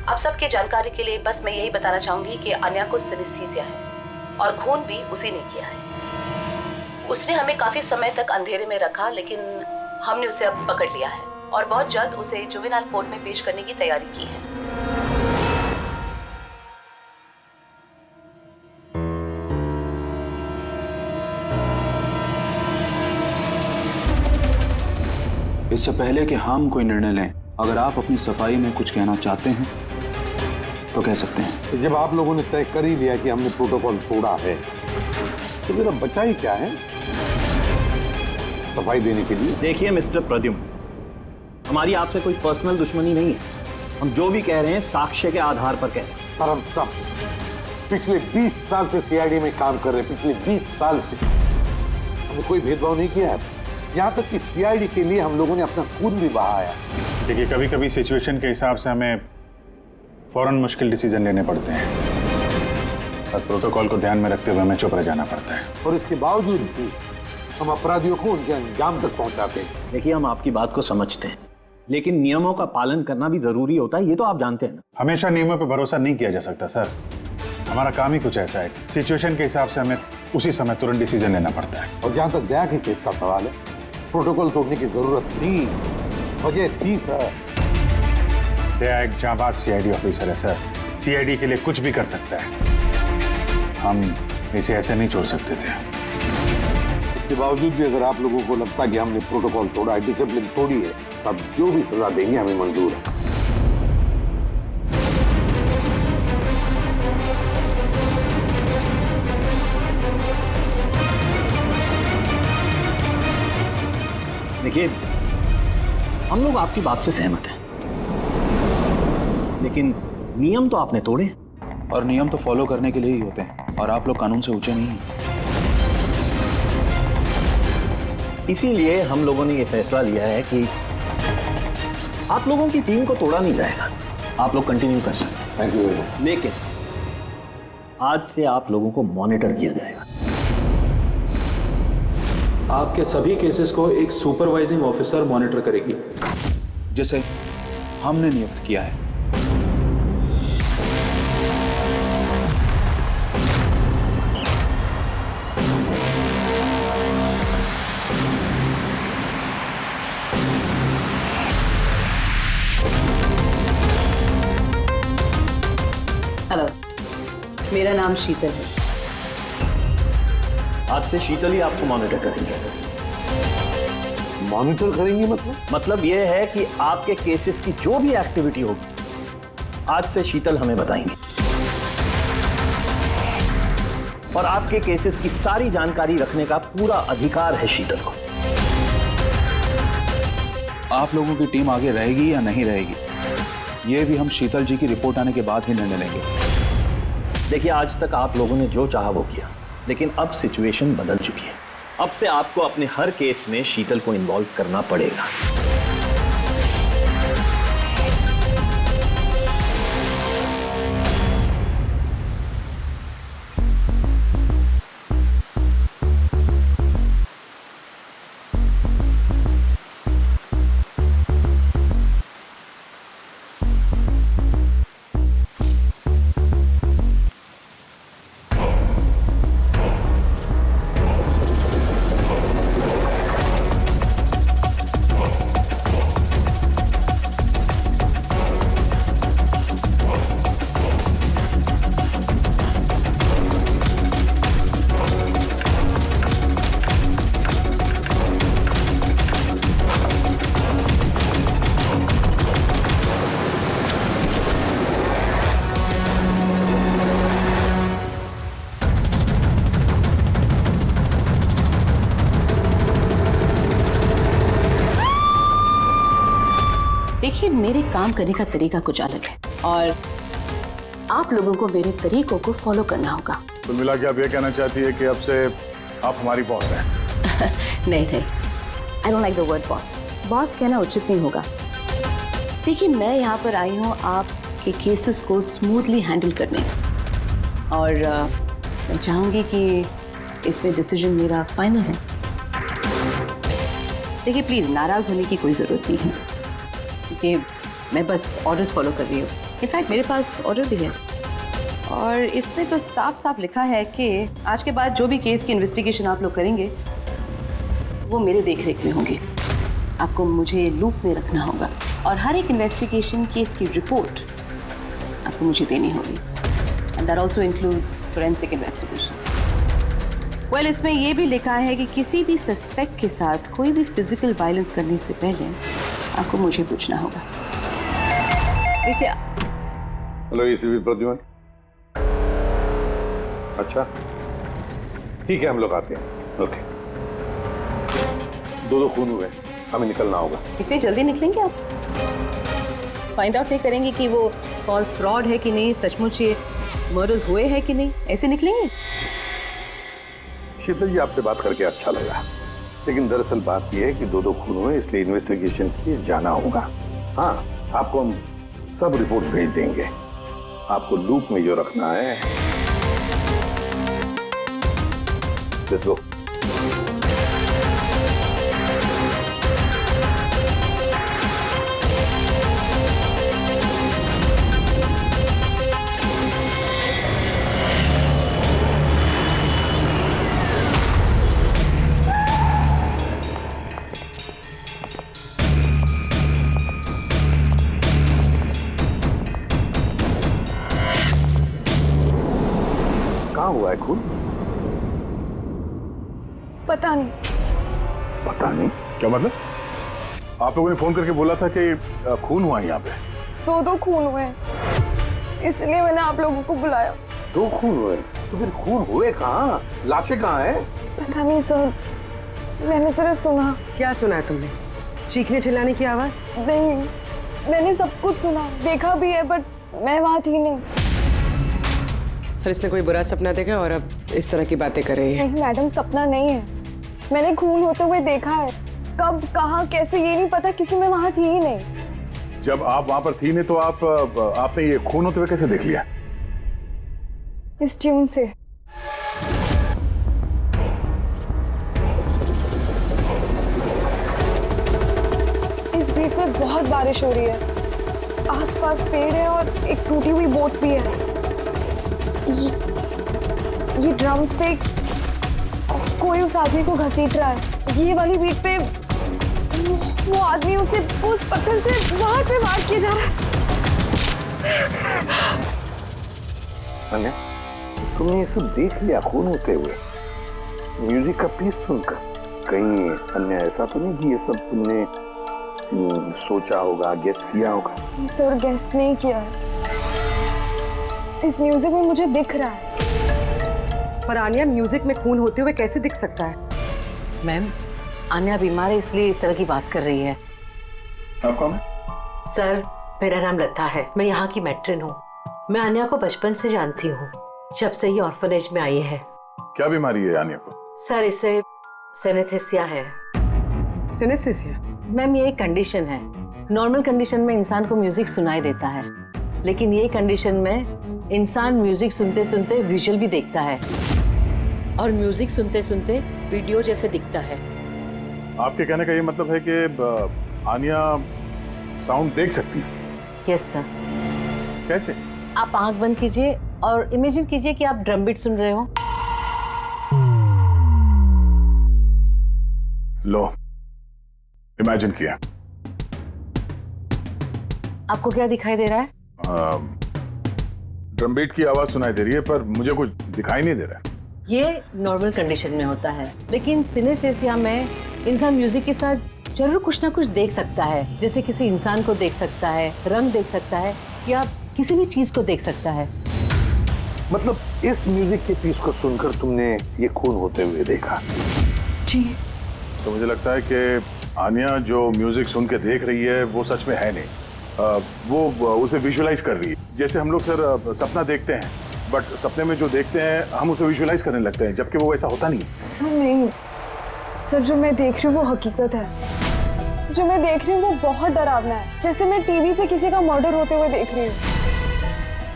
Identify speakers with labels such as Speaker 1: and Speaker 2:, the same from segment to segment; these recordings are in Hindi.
Speaker 1: आप सबकी जानकारी के लिए बस मैं यही बताना चाहूंगी कि अन्या को सिनेस्थीसिया है और खून भी उसी ने किया है। उसने हमें काफी समय तक अंधेरे में रखा, लेकिन हमने उसे अब पकड़ लिया है और बहुत जल्द उसे जुवेनाइल कोर्ट में पेश करने की तैयारी की है।
Speaker 2: इससे पहले कि हम कोई निर्णय लें, अगर आप अपनी सफाई में कुछ कहना चाहते हैं तो कह सकते हैं।
Speaker 3: तो जब आप लोगों ने तय कर ही लिया कि हमने प्रोटोकॉल तोड़ा है तो मेरा बचा ही क्या है सफाई देने के लिए।
Speaker 4: देखिए मिस्टर प्रद्युम्न, हमारी आपसे कोई पर्सनल दुश्मनी नहीं है। हम जो भी कह रहे हैं साक्ष्य के आधार पर कह रहे हैं।
Speaker 3: सर हम सब पिछले 20 साल से सीआईडी में काम कर रहे हैं। पिछले 20 साल से हमने कोई भेदभाव नहीं किया है। यहाँ तक कि सीआईडी के लिए हम लोगों ने अपना खून भी बहाया।
Speaker 5: देखिए, कभी कभी सिचुएशन के हिसाब से हमें फौरन मुश्किल डिसीजन लेने पड़ते हैं और प्रोटोकॉल को ध्यान में रखते हुए हमें चुप रह जाना पड़ता है।
Speaker 3: और इसके बावजूद भी हम अपराधियों को उनके अंजाम तक पहुंचाते हैं।
Speaker 4: देखिए, हम आपकी बात को समझते हैं, लेकिन नियमों का पालन करना भी जरूरी होता है, ये तो आप जानते हैं ना।
Speaker 5: हमेशा नियमों पर भरोसा नहीं किया जा सकता सर। हमारा काम ही कुछ ऐसा है, सिचुएशन के हिसाब से हमें उसी समय तुरंत डिसीजन लेना पड़ता है।
Speaker 3: और जहाँ तक दया के केस का सवाल है, प्रोटोकॉल तोड़ने की जरूरत थी, वजह थी सर।
Speaker 5: दया एक जाबाज सीआईडी ऑफिसर है सर, सीआईडी के लिए कुछ भी कर सकता है। हम इसे ऐसे नहीं छोड़ सकते थे।
Speaker 3: इसके बावजूद भी अगर आप लोगों को लगता कि हमने प्रोटोकॉल तोड़ा है, डिसिप्लिन तोड़ी है, तब जो भी सजा देंगे हमें मंजूर है।
Speaker 4: देखिए, हम लोग आपकी बात से सहमत हैं, लेकिन नियम तो आपने तोड़े
Speaker 2: और नियम तो फॉलो करने के लिए ही होते हैं और आप लोग कानून से ऊंचे नहीं हैं।
Speaker 4: इसीलिए हम लोगों ने ये फैसला लिया है कि आप लोगों की टीम को तोड़ा नहीं जाएगा, आप लोग कंटिन्यू कर सकते हैं।
Speaker 3: Thank you.
Speaker 4: लेकिन आज से आप लोगों को मॉनिटर किया जाएगा।
Speaker 6: आपके सभी केसेस को एक सुपरवाइजिंग ऑफिसर मॉनिटर करेगी,
Speaker 2: जैसे हमने नियुक्त किया है।
Speaker 1: हेलो, मेरा नाम शीतल है।
Speaker 4: आज से शीतल ही आपको मॉनिटर करेंगे।
Speaker 3: मॉनिटर करेंगे
Speaker 4: मतलब ये है कि आपके केसेस की जो भी एक्टिविटी होगी आज से शीतल हमें बताएंगे और आपके केसेस की सारी जानकारी रखने का पूरा अधिकार है शीतल को।
Speaker 2: आप लोगों की टीम आगे रहेगी या नहीं रहेगी, ये भी हम शीतल जी की रिपोर्ट आने के बाद ही निर्णय लेंगे।
Speaker 4: देखिए, आज तक आप लोगों ने जो चाहा वो किया, लेकिन अब सिचुएशन बदल चुकी है। अब से आपको अपने हर केस में शीतल को इन्वॉल्व करना पड़ेगा।
Speaker 1: देखिए, मेरे काम करने का तरीका कुछ अलग है और आप लोगों को मेरे तरीकों को फॉलो करना होगा।
Speaker 5: कुल मिला के आप ये कहना चाहती है कि अब से आप हमारी बॉस हैं?
Speaker 1: नहीं, I don't like the word boss. Boss कहना उचित नहीं होगा। देखिए, मैं यहाँ पर आई हूँ आपके केसेस को स्मूथली हैंडल करने और मैं चाहूँगी कि इसमें डिसीजन मेरा फाइनल है। देखिए, प्लीज़ नाराज़ होने की कोई ज़रूरत नहीं है क्योंकि मैं बस ऑर्डर्स फॉलो कर रही हूँ। इनफैक्ट मेरे पास ऑर्डर भी है और इसमें तो साफ साफ लिखा है कि आज के बाद जो भी केस की इन्वेस्टिगेशन आप लोग करेंगे वो मेरे देखरेख में होगी। आपको मुझे लूप में रखना होगा और हर एक इन्वेस्टिगेशन केस की रिपोर्ट आपको मुझे देनी होगी। And that also includes forensic investigation. Well, इसमें यह भी लिखा है कि किसी भी सस्पेक्ट के साथ कोई भी फिजिकल वायलेंस करने से पहले आपको मुझे पूछना होगा। देखिए।
Speaker 3: Hello ACP Pradyuman. अच्छा ठीक है, हम लोग आते हैं। ओके। दो खून हुए, हमें निकलना होगा।
Speaker 1: इतनी जल्दी निकलेंगे आप? फाइंड आउट नहीं करेंगे कि वो कॉल फ्रॉड है कि नहीं, सचमुच ये मर्डर्स हुए हैं कि नहीं, ऐसे निकलेंगे?
Speaker 3: शीतल जी, आपसे बात करके अच्छा लगा, लेकिन दरअसल बात यह है कि दो खून हुए, इसलिए इन्वेस्टिगेशन के लिए जाना होगा। हाँ, आपको हम सब रिपोर्ट्स भेज देंगे। आपको लूप में जो रखना है। Let's go. कहाँ हुआ है खून?
Speaker 7: पता नहीं।
Speaker 3: पता नहीं?
Speaker 5: क्या मतलब? आप लोगों ने फोन करके बोला था कि खून हुआ है यहाँ पे।
Speaker 7: दो खून हुए हैं, इसलिए मैंने आप लोगों को बुलाया।
Speaker 3: दो खून हुए? तो फिर खून हुए कहाँ? लाशें कहाँ हैं?
Speaker 7: पता नहीं सर, मैंने सिर्फ सुना।
Speaker 8: क्या सुना है तुमने? चीखने चिल्लाने की आवाज?
Speaker 7: नहीं, मैंने सब कुछ सुना, देखा भी है, बट मैं वहाँ थी नहीं।
Speaker 8: सर, इसने कोई बुरा सपना देखा और अब इस तरह की बातें कर रही है।
Speaker 7: नहीं मैडम, सपना नहीं है, मैंने खून होते हुए देखा है। कब, कहाँ, कैसे, ये नहीं पता क्योंकि मैं वहाँ थी ही नहीं।
Speaker 5: जब आप वहां पर थी नहीं तो आपने ये खून होते हुए कैसे देख लिया?
Speaker 7: इस ट्यून से। इस बीट में बहुत बारिश हो रही है, आसपास पेड़ है और एक टूटी हुई बोट भी है। ये ड्रम्स पे कोई उस आदमी को घसीट रहा है। ये वाली बीट पे वो आदमी उस पत्थर से बाहर पे वार किया जा रहा है।
Speaker 3: अन्या, तुमने ये सब देख लिया खून होते हुए, म्यूजिक का पीस सुनकर? कहीं अन्या ऐसा तो नहीं कि ये सब तुमने सोचा होगा, गेस किया होगा?
Speaker 7: सर, गेस नहीं किया है, इस म्यूजिक में मुझे दिख रहा है।
Speaker 8: पर आन्या, म्यूजिक में खून होते हुए कैसे दिख सकता है?
Speaker 1: मैम, आन्या बीमार है इसलिए इस तरह की बात कर रही है।
Speaker 5: आप कौन है?
Speaker 9: सर, मेरा नाम लता है, मैं यहाँ की मैट्रिन हूँ। मैं आन्या को बचपन से जानती हूँ, जब से ये ऑर्फनेज में आई है।
Speaker 5: क्या बीमारी है आन्या को?
Speaker 9: सर, इसे सेनेस्थेसिया है।
Speaker 8: सिनेस्थेसिया?
Speaker 1: मैम, ये एक कंडीशन है। नॉर्मल कंडीशन में इंसान को म्यूजिक सुनाई देता है, लेकिन ये कंडीशन में इंसान म्यूजिक सुनते सुनते विजुअल भी देखता है और म्यूजिक सुनते सुनते वीडियो जैसे दिखता है।
Speaker 5: आपके कहने का ये मतलब है कि आन्या साउंड देख सकती है?
Speaker 1: Yes sir.
Speaker 5: कैसे?
Speaker 1: आप आंख बंद कीजिए और इमेजिन कीजिए कि आप ड्रम बीट सुन रहे हो।
Speaker 5: लो, इमेजिन किया।
Speaker 1: आपको क्या दिखाई दे रहा है?
Speaker 5: ड्रम बीट की आवाज सुनाई दे रही है, पर मुझे कुछ दिखाई नहीं दे रहा है।
Speaker 1: ये नॉर्मल कंडीशन में होता है, लेकिन सिनेस्थेसिया में इंसान म्यूजिक के साथ जरूर कुछ ना कुछ देख सकता है, जैसे किसी इंसान को देख सकता है, रंग देख सकता है, या किसी भी चीज को देख सकता है।
Speaker 3: मतलब इस म्यूजिक के पीस को सुनकर तुमने ये खून होते हुए देखा?
Speaker 7: जी।
Speaker 5: तो मुझे लगता है कि आन्या जो म्यूजिक सुन के देख रही है वो सच में है नहीं, वो उसे विजुअलाइज कर रही है। जैसे हम लोग सर सपना देखते हैं, बट सपने में जो देखते हैं हम उसे विजुअलाइज करने लगते हैं, जबकि वो ऐसा होता नहीं है।
Speaker 7: सर नहीं, सर जो मैं देख रही हूँ वो हकीकत है। जो मैं देख रही हूँ वो बहुत डरावना है, जैसे मैं टीवी पे किसी का मर्डर होते हुए देख रही हूँ।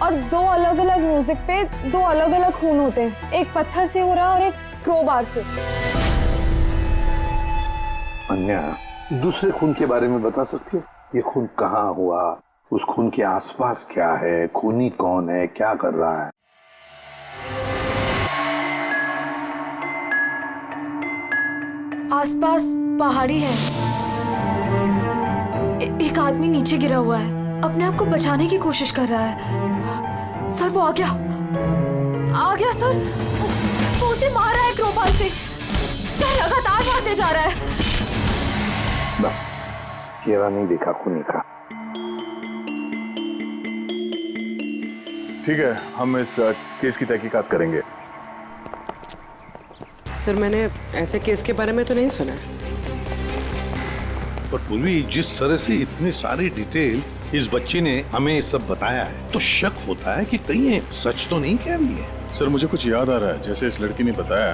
Speaker 7: और दो अलग अलग म्यूजिक पे दो अलग अलग खून होते हैं, एक पत्थर से हो रहा है और एक क्रोबार से।
Speaker 3: अन्या, दूसरे खून के बारे में बता सकती हो? ये खून कहाँ हुआ, उस खून के आसपास क्या है, खूनी कौन है, क्या कर रहा है।
Speaker 7: आसपास पहाड़ी है। एक आदमी नीचे गिरा हुआ है, अपने आप को बचाने की कोशिश कर रहा है। सर वो आ गया सर। वो उसे मार रहा है क्रोबार से। सर लगातार मारते जा रहा है।
Speaker 3: चेहरा नहीं देखा खूनी का।
Speaker 5: ठीक है, हम इस केस की तहकीकात करेंगे।
Speaker 8: सर मैंने ऐसे केस के बारे में तो नहीं सुना।
Speaker 10: पर पूर्वी जिस तरह से इतनी सारी डिटेल इस बच्ची ने हमें सब बताया है, तो शक होता है कि कहीं ये सच तो नहीं कह रही है।
Speaker 5: सर मुझे कुछ याद आ रहा है, जैसे इस लड़की ने बताया,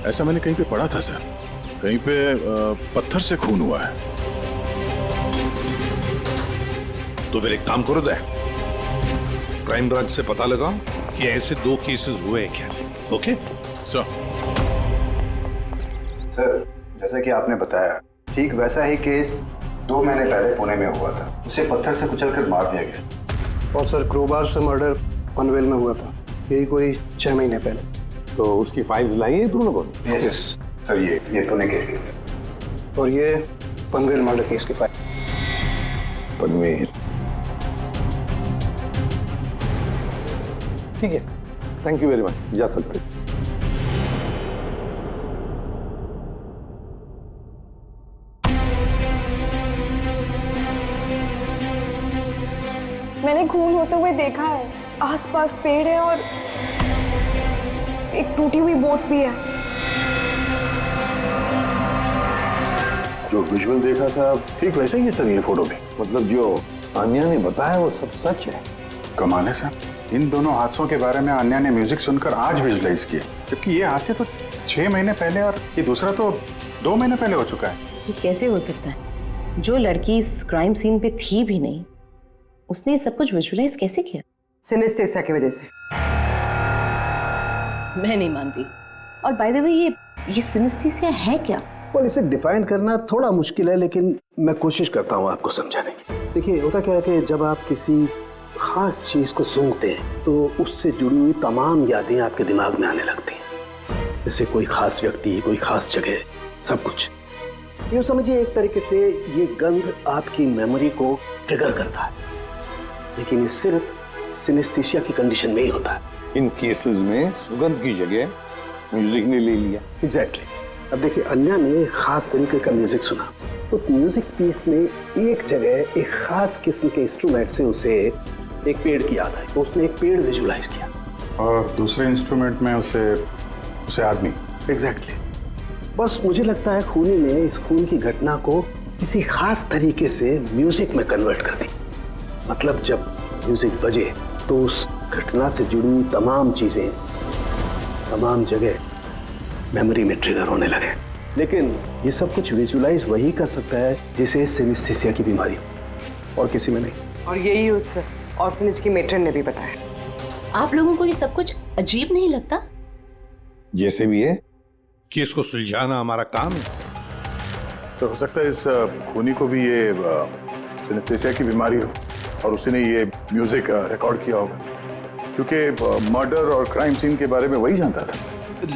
Speaker 5: ऐसा मैंने कहीं पे पढ़ा था सर। कहीं पे पत्थर से खून हुआ है।
Speaker 10: तो फिर एक काम करो दे, क्राइम ब्रांच से पता लगाओ कि ऐसे 2 केसेस हुए हैं क्या। Okay
Speaker 5: sir.
Speaker 3: सर जैसा कि आपने बताया, ठीक वैसा ही केस 2 महीने पहले पुणे में हुआ था। उसे पत्थर से कुचलकर मार दिया गया।
Speaker 11: और सर क्रोबार से मर्डर पनवेल में हुआ था, यही कोई 6 महीने पहले।
Speaker 3: तो उसकी फाइल्स लाई हैं तुम लोगों ने? यस सर, ये पुणे केस की।
Speaker 11: और ये पनवेल मर्डर केस की फाइल।
Speaker 3: पनवेल, ठीक है, थैंक यू वेरी मच, जा सकते।
Speaker 7: मैंने खून होते हुए देखा है। आसपास पेड़ है और एक टूटी हुई बोट भी है।
Speaker 3: जो विजुअल देखा था ठीक वैसे ही है सर ये फोटो भी। मतलब जो आन्या ने बताया वो सब सच है।
Speaker 2: कमाल है सर, इन दोनों हादसों के बारे में आन्या ने म्यूजिक सुनकर आज विजुलाइज किया, जबकि ये हादसे तो 6 महीने पहले और ये दूसरा तो 2 महीने पहले हो चुका है।
Speaker 1: ये कैसे हो सकता है? जो लड़की इस क्राइम सीन पे थी भी नहीं, उसने ये सब कुछ विजुलाइज कैसे किया?
Speaker 8: सिनेस्थेसिया की वजह से।
Speaker 1: मैं नहीं मानती। और बाय द वे ये सिनेस्थेसिया है क्या?
Speaker 11: और इसे डिफाइन करना थोड़ा मुश्किल है, लेकिन मैं कोशिश करता हूँ आपको समझाने की। देखिए होता क्या है कि जब आप किसी खास चीज को सूंघते हैं तो उससे जुड़ी हुई तमाम यादें आपके दिमाग में आने लगती हैं। जैसे कोई खास व्यक्ति, कोई खास जगह, सब कुछ। यूँ समझिए एक तरीके से ये गंध आपकी मेमोरी को ट्रिगर करता है, लेकिन ये सिर्फ सिनेस्थेसिया की कंडीशन में ही होता है।
Speaker 3: इन केसेस में सुगंध की जगह म्यूजिक ने ले लिया।
Speaker 11: एग्जैक्टली। अब देखिए अन्या ने एक खास तरीके का म्यूजिक सुना। उस म्यूजिक पीस में एक जगह एक खास किस्म के इंस्ट्रूमेंट से उसे एक पेड़ की याद आई, तो उसने एक पेड़ विजुलाइज किया।
Speaker 2: और दूसरे इंस्ट्रूमेंट में उसे आदमी।
Speaker 11: एग्जैक्टली। बस मुझे लगता है खूनी ने इस खून की घटना को किसी खास तरीके से म्यूजिक में कन्वर्ट कर दी। मतलब जब म्यूजिक बजे तो उस घटना से जुड़ी हुई तमाम चीजें, तमाम जगह मेमोरी में ट्रिगर होने लगे। लेकिन ये सब कुछ विजुलाइज वही कर सकता है जिसे सिनेस्थेसिया की बीमारी हो, और किसी में नहीं।
Speaker 8: और यही उस ऑर्फनेज की मेट्रन ने भी बताया।
Speaker 1: आप लोगों को ये सब कुछ अजीब नहीं लगता?
Speaker 3: जैसे भी है,
Speaker 10: केस को सुलझाना हमारा काम है।
Speaker 5: तो हो सकता है इस खूनी को भी ये सिनेस्थेसिया की बीमारी हो और उसने ये म्यूजिक रिकॉर्ड किया होगा, क्योंकि मर्डर और क्राइम सीन के बारे में वही जानता था।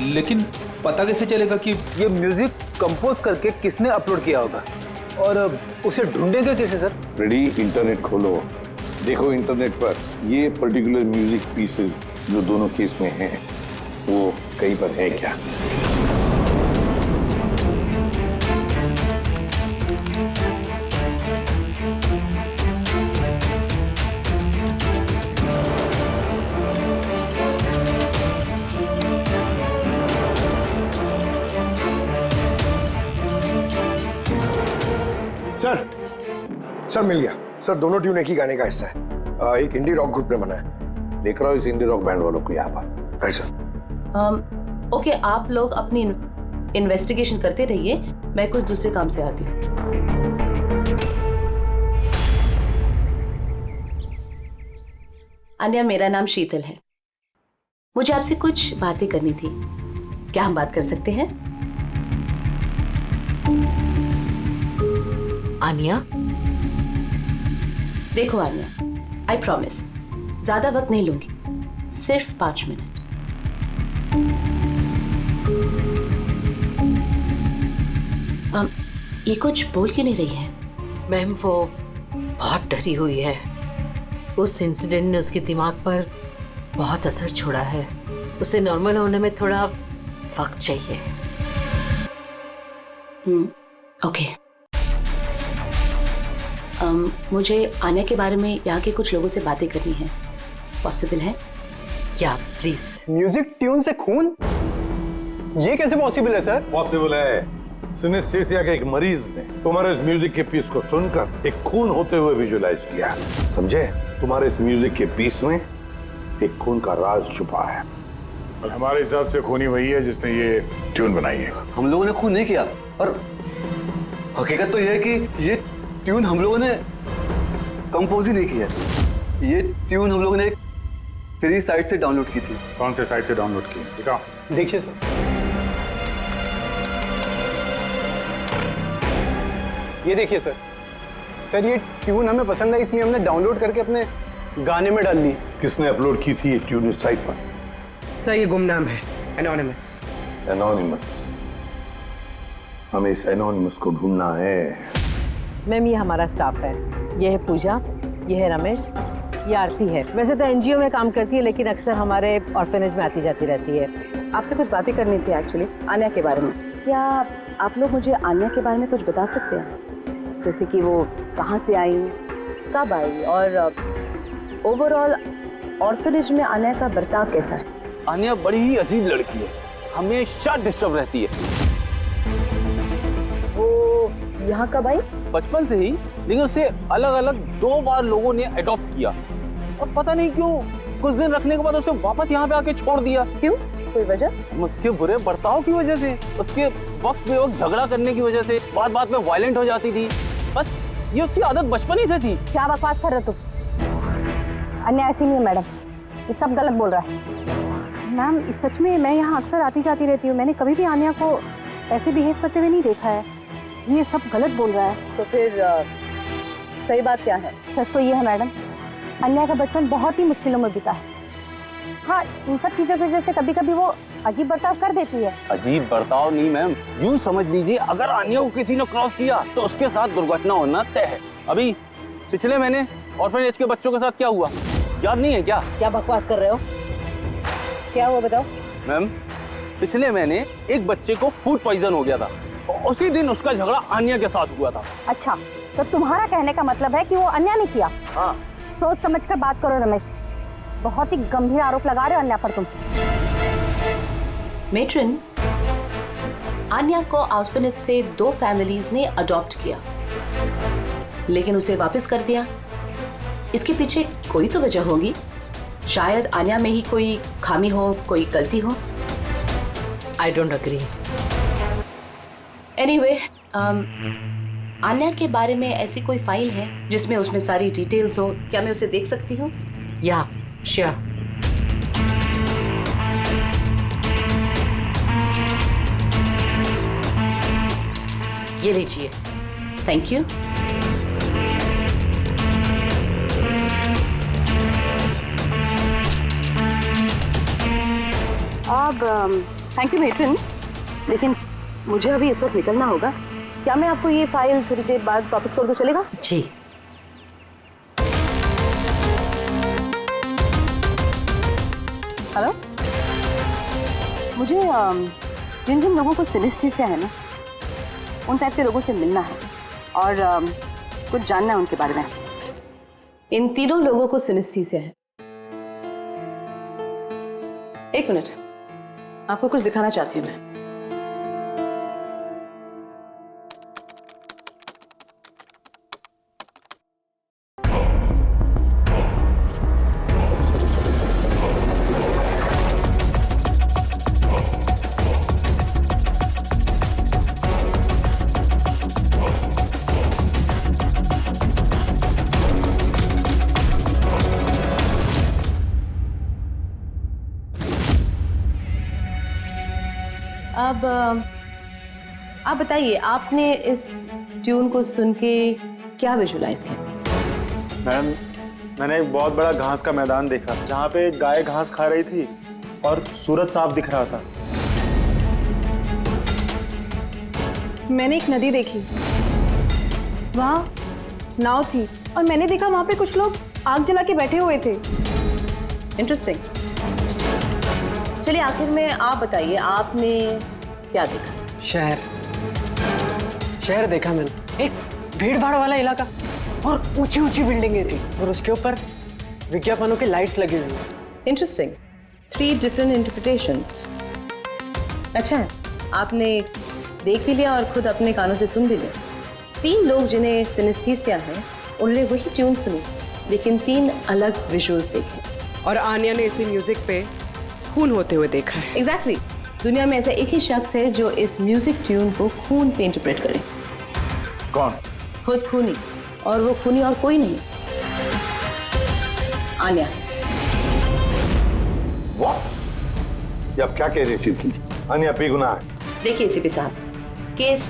Speaker 6: लेकिन पता कैसे चलेगा कि ये म्यूजिक कंपोज करके किसने अपलोड किया होगा, और उसे ढूंढेंगे कैसे सर?
Speaker 3: रेडी, इंटरनेट खोलो, देखो इंटरनेट पर ये पर्टिकुलर म्यूजिक पीसेस जो दोनों केस में हैं वो कहीं पर है क्या।
Speaker 11: सर मिल गया सर। दोनों ट्यून एक ही गाने का हिस्सा है। एक इंडी रॉक ग्रुप ने बना है।
Speaker 3: देख रहा हूँ इस इंडी रॉक बैंड वालों को यहाँ पर।
Speaker 11: Right sir.
Speaker 1: ओके, आप लोग अपनी इन्वेस्टिगेशन करते रहिए, मैं कुछ दूसरे काम से आती हूँ। अन्या, मेरा नाम शीतल है। मुझे आपसे कुछ बातें करनी थी, क्या हम बात कर सकते हैं?
Speaker 9: आन्या,
Speaker 1: देखो आन्या, आई प्रॉमिस, ज्यादा वक्त नहीं लूंगी, सिर्फ 5 मिनट। ये कुछ बोल क्यों नहीं रही है?
Speaker 9: मैम वो बहुत डरी हुई है। उस इंसिडेंट ने उसके दिमाग पर बहुत असर छोड़ा है। उसे नॉर्मल होने में थोड़ा वक्त चाहिए।
Speaker 1: ओके। मुझे आन्या के बारे में यहाँ के कुछ लोगों से बातें करनी है, पॉसिबल है
Speaker 9: क्या? प्लीज।
Speaker 6: म्यूजिक ट्यून से खून, ये कैसे पॉसिबल है सर?
Speaker 3: पॉसिबल है। सिनेस्थेसिया के एक मरीज ने तुम्हारे इस म्यूजिक के पीस को सुनकर एक खून होते हुए विजुलाइज किया। समझे? तुम्हारे इस म्यूजिक के पीस में एक खून का राज छुपा है।
Speaker 2: और हमारे हिसाब से खूनी वही है जिसने ये ट्यून बनाई है।
Speaker 6: हम लोगों ने खून नहीं किया, और हकीकत तो यह है कि ये ट्यून हम लोगों ने कंपोज ही नहीं किया। ये ट्यून हम लोगों ने एक फ्री साइट से डाउनलोड की थी।
Speaker 2: कौन से साइट से डाउनलोड की? दिखाओ।
Speaker 6: देखिए सर, ये देखिए सर। सर ये ट्यून हमें पसंद आई, इसलिए हमने डाउनलोड करके अपने गाने में डाल दी।
Speaker 3: किसने अपलोड की थी ये ट्यून इस साइट पर?
Speaker 8: सर ये गुमनाम है, एनोनिमस।
Speaker 3: एनोनिमस। हमें इस एनोनिमस को ढूंढना है।
Speaker 9: मैम ये हमारा स्टाफ है। ये है पूजा, ये है रमेश, ये आरती है। वैसे तो एनजीओ में काम करती है, लेकिन अक्सर हमारे ऑर्फेनेज में आती जाती रहती है।
Speaker 1: आपसे कुछ बातें करनी थी एक्चुअली, आन्या के बारे में। क्या आप लोग मुझे आन्या के बारे में कुछ बता सकते हैं? जैसे कि वो कहाँ से आई, कब आई, और ओवरऑल ऑर्फेनेज में आन्या का बर्ताव कैसा है?
Speaker 6: आन्या बड़ी ही अजीब लड़की है, हमेशा डिस्टर्ब रहती है।
Speaker 1: वो यहाँ कब आई?
Speaker 6: बचपन से ही, लेकिन उसे अलग अलग 2 बार लोगों ने अडॉप्ट किया, और पता नहीं क्यों कुछ दिन रखने के बाद उसे वापस यहाँ पे आके छोड़ दिया।
Speaker 1: क्यों? कोई वजह?
Speaker 6: उसके बुरे बर्ताव की वजह से, उसके वक्त में वक्त झगड़ा करने की वजह से, बात बात में वायलेंट हो जाती थी। बस ये उसकी आदत बचपन ही से थी।
Speaker 7: क्या बकवास कर रहे तुम? अन्या ऐसी नहीं है मैडम, ये सब गलत बोल रहा है। मैम सच में मैं यहाँ अक्सर आती जाती रहती हूँ, मैंने कभी भी आन्या को ऐसे बिहेव करते हुए नहीं देखा है। ये सब गलत बोल रहा है।
Speaker 1: तो फिर सही बात क्या है?
Speaker 7: सच तो ये है मैडम, अन्या का बचपन बहुत ही मुश्किलों में बीता है। हाँ, इन सब चीज़ों की वजह से कभी कभी वो अजीब बर्ताव कर देती है।
Speaker 6: अजीब बर्ताव नहीं मैम, यूं समझ लीजिए अगर आन्या को किसी ने क्रॉस किया तो उसके साथ दुर्घटना होना तय है। अभी पिछले महीने ऑर्फनेज के बच्चों के साथ क्या हुआ याद नहीं है क्या?
Speaker 1: क्या बकवास कर रहे हो? क्या हुआ बताओ?
Speaker 6: मैम पिछले महीने एक बच्चे को फूड पॉइजन हो गया था, और उसी दिन उसका झगड़ा आन्या के साथ हुआ था।
Speaker 7: अच्छा, तो तुम्हारा कहने का मतलब है कि वो अन्या ने किया?
Speaker 6: हाँ।
Speaker 7: सोच समझ कर बात करो रमेश, बहुत ही गंभीर आरोप लगा रहे हो अन्या पर तुम।
Speaker 1: मेट्रन, आन्या को ऑर्फनेज से 2 फैमिलीज ने अडॉप्ट किया, लेकिन उसे वापस कर दिया। इसके पीछे कोई तो वजह होगी। शायद आन्या में ही कोई खामी हो, कोई गलती हो।
Speaker 9: I don't agree.
Speaker 1: Anyway, Anya के बारे में ऐसी कोई फाइल है जिसमें उसमें सारी डिटेल्स हो? क्या मैं उसे देख सकती हूँ?
Speaker 9: या श्योर। ये लीजिए।
Speaker 1: Thank you. अब थैंक यू मेट्रन, लेकिन मुझे अभी इस वक्त निकलना होगा। क्या मैं आपको ये फाइल थोड़ी देर बाद वापस कर दूं, चलेगा?
Speaker 9: जी।
Speaker 1: हेलो, मुझे जिन जिन लोगों को सिनेस्थीसिया है ना, उन टाइप के लोगों से मिलना है और कुछ जानना है उनके बारे में। इन तीनों लोगों को सिनेस्थीसिया है। एक मिनट, आपको कुछ दिखाना चाहती हूँ मैं। अब आप बताइए, आपने इस ट्यून को सुन के क्या विजुलाइज किया?
Speaker 5: मैम,
Speaker 12: मैंने एक बहुत बड़ा घास का मैदान देखा जहाँ पे एक गाय घास खा रही थी और सूरज साफ दिख रहा था।
Speaker 13: मैंने एक नदी देखी, वहाँ नाव थी और मैंने देखा वहाँ पे कुछ लोग आग जला के बैठे हुए थे।
Speaker 1: इंटरेस्टिंग। चलिए आखिर में आप बताइए, आपने क्या देखा?
Speaker 8: शहर देखा मैंने, एक भीड़ भाड़ वाला इलाका और ऊंची ऊंची बिल्डिंगें थी और उसके ऊपर विज्ञापनों के लाइट्स लगी हुई।
Speaker 1: इंटरेस्टिंग। 3 different interpretations. अच्छा है, आपने देख भी लिया और खुद अपने कानों से सुन भी लिया। 3 लोग जिन्हें सिनेस्थीसिया है उन्होंने वही ट्यून सुनी, लेकिन 3 अलग विजुअल्स देखे।
Speaker 8: और आन्या ने इसी म्यूजिक पे खून होते हुए देखा है।
Speaker 1: एग्जैक्टली। दुनिया में ऐसा एक ही शख्स है जो इस म्यूजिक ट्यून को खून पे इंटरप्रेट करे।
Speaker 5: कौन?
Speaker 1: खुद खूनी, और वो खूनी और कोई नहीं, आन्या है।
Speaker 3: वाह, ये आप क्या कह रहे हैं? आन्या बेगुनाह है।
Speaker 1: देखिए एसीपी साहब, केस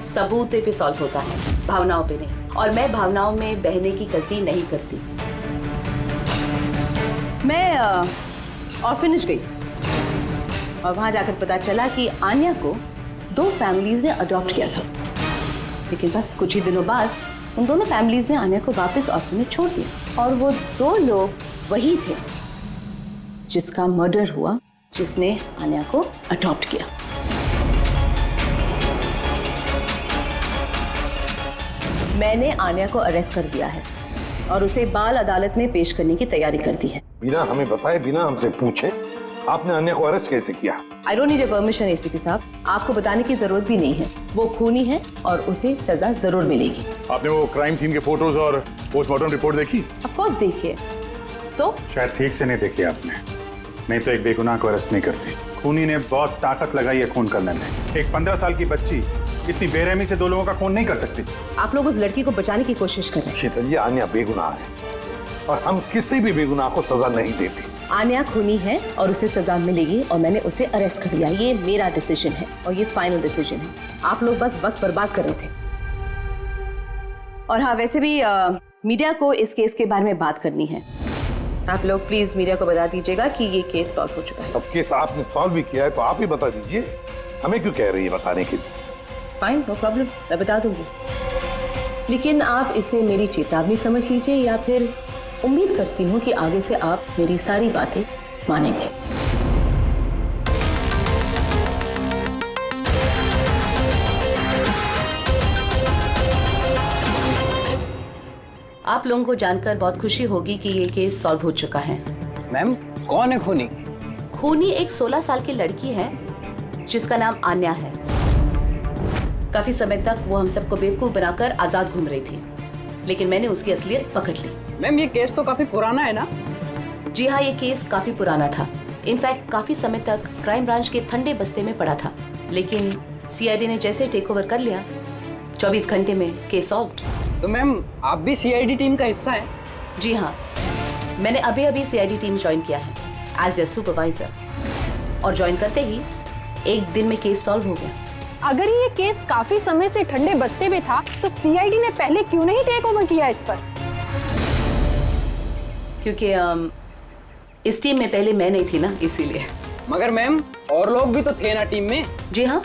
Speaker 1: सबूत पे सॉल्व होता है, भावनाओं पे नहीं, और मैं भावनाओं में बहने की गलती नहीं करती। मैं ऑर्फनेज गई और वहां जाकर पता चला कि आन्या को 2 फैमिलीज ने अडॉप्ट किया था, लेकिन बस कुछ ही दिनों बाद उन दोनों फैमिलीज ने आन्या को वापस ऑर्फनेज छोड़ दिया। और वो 2 लोग वही थे जिसका मर्डर हुआ, जिसने आन्या को अडॉप्ट किया। मैंने आन्या को अरेस्ट कर दिया है और उसे बाल अदालत में पेश करने की तैयारी कर दी है।
Speaker 3: बिना हमें बताए, बिना हमसे पूछे आपने आन्या को अरेस्ट कैसे किया?
Speaker 1: I don't need your permission ACP साहब, आपको बताने की जरूरत भी नहीं है। वो खूनी है और उसे सजा जरूर मिलेगी।
Speaker 5: आपने वो क्राइम सीन के फोटोज और पोस्टमार्टम रिपोर्ट देखी?
Speaker 1: ऑफ कोर्स देखिए। तो
Speaker 2: शायद ठीक से नहीं देखी आपने, नहीं तो एक बेगुनाह को अरेस्ट नहीं करती। खूनी ने बहुत ताकत लगाई है खून करने में। एक 15 साल की बच्ची इतनी बेरहमी से 2 लोगों का खून नहीं कर सकती।
Speaker 1: आप लोग उस लड़की को बचाने की कोशिश कर रहे हैं।
Speaker 3: शीतल जी, आन्या बेगुनाह है और हम किसी भी बेगुनाह को सजा नहीं देते।
Speaker 1: आन्या खूनी है और उसे सजा मिलेगी और मैंने उसे अरेस्ट कर लिया। ये मेरा डिसीजन है और ये फाइनल डिसीजन है। आप लोग बस वक्त बर्बाद कर रहे थे। और हाँ, वैसे भी मीडिया को इस केस के बारे में बात करनी है। आप लोग प्लीज मीडिया को बता दीजिएगा कि ये केस सॉल्व हो चुका है।
Speaker 3: अब केस आपने सॉल्व भी किया है तो आप ही बता दीजिए, हमें क्यों कह रही है बताने के लिए?
Speaker 1: फाइन, नो प्रॉब्लम, मैं बता दूंगी, लेकिन आप इसे मेरी चेतावनी समझ लीजिए या फिर उम्मीद करती हूँ कि आगे से आप मेरी सारी बातें मानेंगे। आप लोगों को जानकर बहुत खुशी होगी कि ये केस सॉल्व हो चुका है।
Speaker 8: मैम, कौन है खूनी?
Speaker 1: खूनी एक 16 साल की लड़की है जिसका नाम आन्या है। काफी समय तक वो हम सबको बेवकूफ बनाकर आजाद घूम रही थी, लेकिन मैंने उसकी असलियत पकड़ ली।
Speaker 8: मैम, ये केस तो काफी पुराना है ना?
Speaker 1: जी हाँ, ये केस काफी पुराना था। इनफैक्ट काफी समय तक क्राइम ब्रांच के ठंडे बस्ते में पड़ा था, लेकिन सीआईडी ने जैसे टेक ओवर कर लिया, 24 घंटे में केस सॉल्व्ड।
Speaker 8: तो मैम, आप भी सीआईडी टीम का हिस्सा हैं?
Speaker 1: जी हाँ, मैंने अभी सीआईडी टीम ज्वाइन किया है एज ए सुपरवाइजर, और ज्वाइन करते ही एक दिन में केस सॉल्व हो गया।
Speaker 13: अगर ये केस काफी समय से ठंडे बस्ते में था तो सीआईडी ने पहले क्यों नहीं टेक ओवर किया इस पर?
Speaker 1: क्योंकि इस टीम में पहले मैं नहीं थी ना, इसीलिए।
Speaker 8: मगर मैम, और लोग भी तो थे ना टीम में?
Speaker 1: जी हाँ,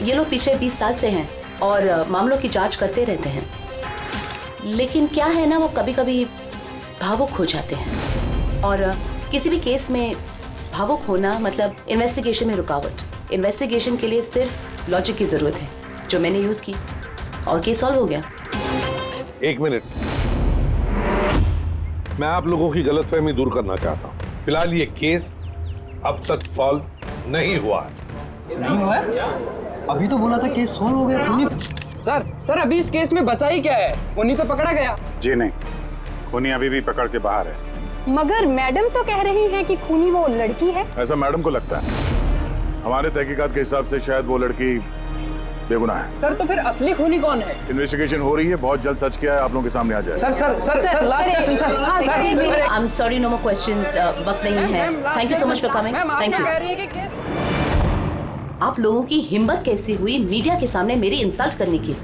Speaker 1: ये लोग पिछले 20 साल से हैं और मामलों की जांच करते रहते हैं, लेकिन क्या है ना, वो कभी कभी भावुक हो जाते हैं। और किसी भी केस में भावुक होना मतलब इन्वेस्टिगेशन में रुकावट। इन्वेस्टिगेशन के लिए सिर्फ लॉजिक की जरूरत है, जो मैंने यूज की और केस सॉल्व हो गया।
Speaker 10: 1 मिनट, मैं आप लोगों की गलतफहमी दूर करना चाहता हूँ। फिलहाल ये केस अब तक सॉल्व नहीं हुआ है।
Speaker 8: नहीं हुआ है? अभी तो बोला था केस सॉल्व हो गया। सर, अभी इस केस में बचा ही क्या है? खूनी तो पकड़ा गया।
Speaker 2: जी नहीं, खूनी अभी भी पकड़ के बाहर है।
Speaker 13: मगर मैडम तो कह रही है कि खूनी वो लड़की है।
Speaker 5: ऐसा मैडम को लगता है। हमारे तहकीकात के हिसाब से शायद वो लड़की बेगुनाह है।
Speaker 8: सर, तो फिर असली खूनी कौन है?
Speaker 5: इन्वेस्टिगेशन हो रही है, बहुत जल्द सच क्या है आप लोगों के सामने आ जाएगा।
Speaker 8: Sir, last question sir.
Speaker 1: I am sorry, no more questions, वक्त नहीं है। Thank you so much for coming. Thank you. आप लोगों की हिम्मत कैसी हुई मीडिया के सामने मेरी इंसल्ट करने की?